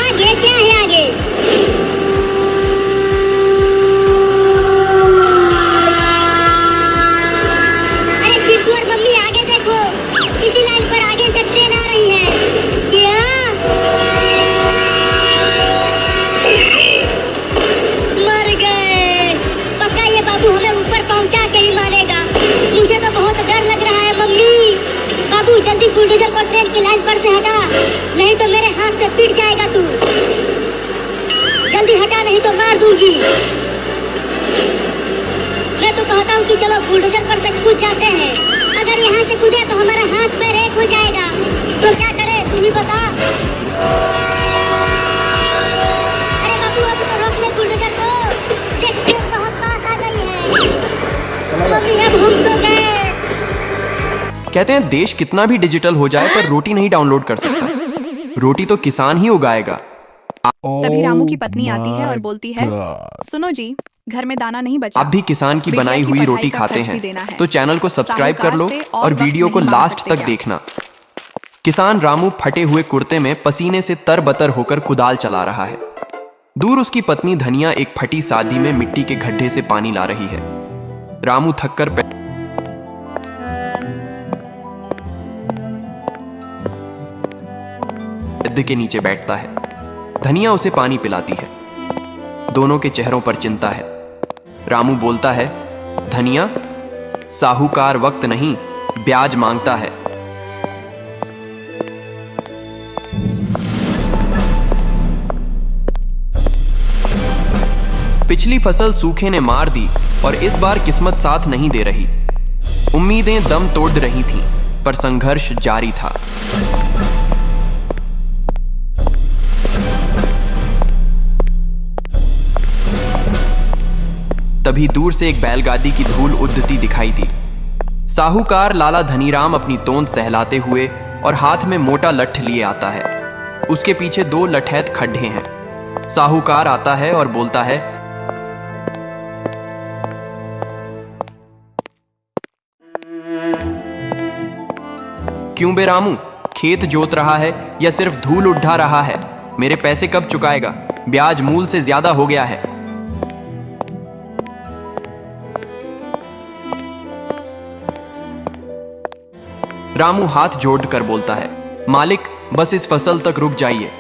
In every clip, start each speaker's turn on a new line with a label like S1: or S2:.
S1: आगे क्या है आगे? अरे चिंटू और मम्मी आगे देखो, इसी लाइन पर आगे से ट्रेन आ रही है। क्या? मर गए। पक्का ये बाबू हमें ऊपर पहुंचा के ही मारेगा। मुझे तो बहुत डर लग रहा है। मम्मी, बाबू जल्दी बुलडोजर को ट्रेन की लाइन पर से हटा, नहीं तो मेरे हाथ से पिट जाएगा तू। जल्दी हटा, नहीं तो मार दूंगी। मैं तो कहता हूँ कि चलो बुलडोजर पर से कूद जाते हैं। अगर यहाँ से कूदे तो हमारा हाथ पैर एक हो जाएगा। तो क्या करें, तू ही बता। अरे बाबू, अब तो रोक ले बुलडोजर को। देख, ट्रेन बहुत पास आ गई है। मम्मी, अब हम तो गए।
S2: कहते हैं देश कितना भी डिजिटल हो जाए पर रोटी नहीं डाउनलोड कर सकता। रोटी तो किसान ही उगाएगा।
S3: तभी रामू की पत्नी आती है और बोलती है, सुनो जी, घर में दाना नहीं बचा।
S2: आप भी किसान की
S3: बिटिया
S2: बनाई
S3: की
S2: हुई
S3: पढ़ाई
S2: रोटी
S3: का
S2: खाते
S3: खर्च भी देना
S2: हैं
S3: है।
S2: तो चैनल को सब्सक्राइब कर लो
S3: साहूकार से
S2: और
S3: वक्त
S2: वीडियो को
S3: नहीं मांग
S2: लास्ट
S3: सकते
S2: तक
S3: क्या?
S2: देखना। किसान रामू फटे हुए कुर्ते में पसीने से तरबतर होकर कुदाल चला रहा है। दूर उसकी पत्नी धनिया एक फटी शादी में मिट्टी के गड्ढे से पानी ला रही है। रामू थककर पेड़ के नीचे बैठता है। धनिया उसे पानी पिलाती है। दोनों के चेहरों पर चिंता है। रामू बोलता है, धनिया, साहूकार वक्त नहीं, ब्याज मांगता है। पिछली फसल सूखे ने मार दी और इस बार किस्मत साथ नहीं दे रही। उम्मीदें दम तोड़ रही थीं, पर संघर्ष जारी था। तभी दूर से एक बैलगाड़ी की धूल उड़ती दिखाई दी। साहूकार लाला धनीराम अपनी तोंद सहलाते हुए और हाथ में मोटा लठ लिए आता है। उसके पीछे 2 लठैत खड्ढे हैं। साहूकार आता है और बोलता है, क्यों बे रामू, खेत जोत रहा है या सिर्फ धूल उठा रहा है? मेरे पैसे कब चुकाएगा? ब्याज मूल से ज्यादा हो गया है। रामू हाथ जोड़कर बोलता है, मालिक, बस इस फसल तक रुक जाइए।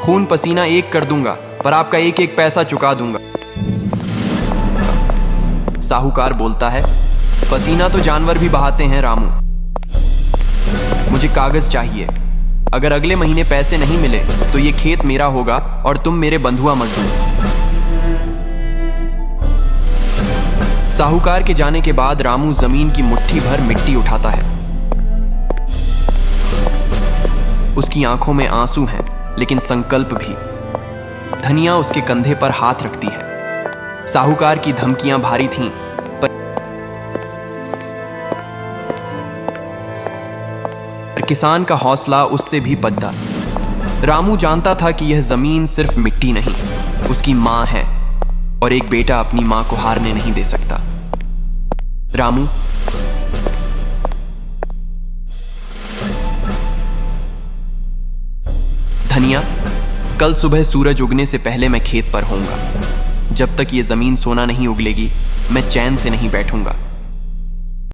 S2: खून पसीना एक कर दूंगा, पर आपका एक एक पैसा चुका दूंगा। साहूकार बोलता है, पसीना तो जानवर भी बहाते हैं रामू। मुझे कागज चाहिए। अगर अगले महीने पैसे नहीं मिले तो ये खेत मेरा होगा और तुम मेरे बंधुआ मजदूर। साहूकार के जाने के बाद रामू जमीन की मुट्ठी भर मिट्टी उठाता है। उसकी आंखों में आंसू हैं, लेकिन संकल्प भी। धनिया उसके कंधे पर हाथ रखती है। साहूकार की धमकियां भारी थीं, पर किसान का हौसला उससे भी पद्दा। रामू जानता था कि यह जमीन सिर्फ मिट्टी नहीं, उसकी मां है और एक बेटा अपनी मां को हारने नहीं दे सकता। रामू, धनिया, कल सुबह सूरज उगने से पहले मैं खेत पर होऊंगा। जब तक ये जमीन सोना नहीं उगलेगी, मैं चैन से नहीं बैठूंगा।